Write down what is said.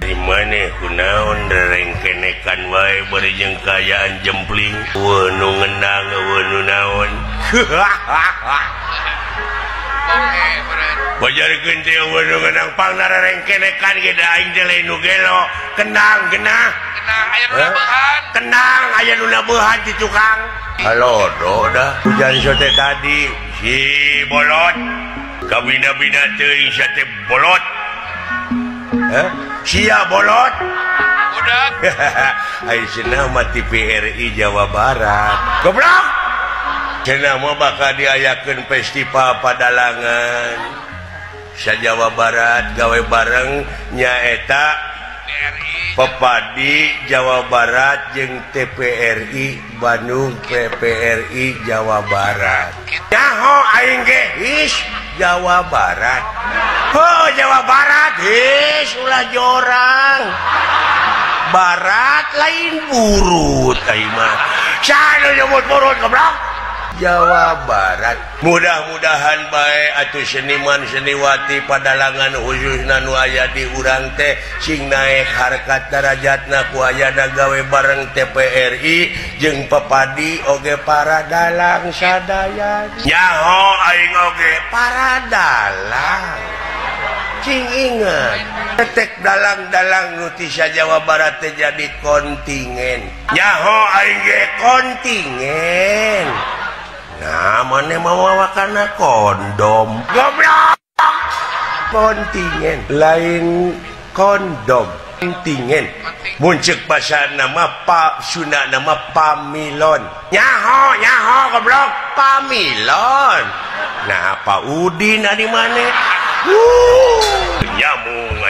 dimana kunaon rengkenekan wae bari jeung kayaan jempling nu ngendang nu naon bajarkeun teh nu ngendang pangna rengkenekan ge da aing teh lain nu gelo kenang genah aya nu nabeuhan kenang aya nu nabeuhan ti tukang halo do dah hujan sote tadi si bolot kabina-bina teuing sia teh bolot sia bolot udah ai cenah mah TVRI Jawa Barat goblok cenah mah bakal diayakeun festival Padalangan sa Jawa Barat gawe bareng nyaeta Pepadi Jawa Barat jeung TVRI Bandung PPRI Jawa Barat nyaho aing ge his Jawa Barat Jawa Barat ulah jorang Barat lain burut aing mah saha nyebut burut goblok Jawa Barat mudah-mudahan bae atuh seniman seniwati Padalangan khususna nu aya di urang teh sing naek harkat darajatna ku ayana gawe bareng TVRI jeung Pepadi oge para dalang sadaya nyaho aing oge para dalang cing ingat tetek dalang-dalang nu ti Jawa Barat teh jadi kontingen nyaho aing ge kontingen nah mana mau wakana kondom goblok kontingen lain kondom kontingen muncul bahasa nama Pak Sunda nama pamilon nyaho goblok pamilon nah Pak Udin di mana nyamuk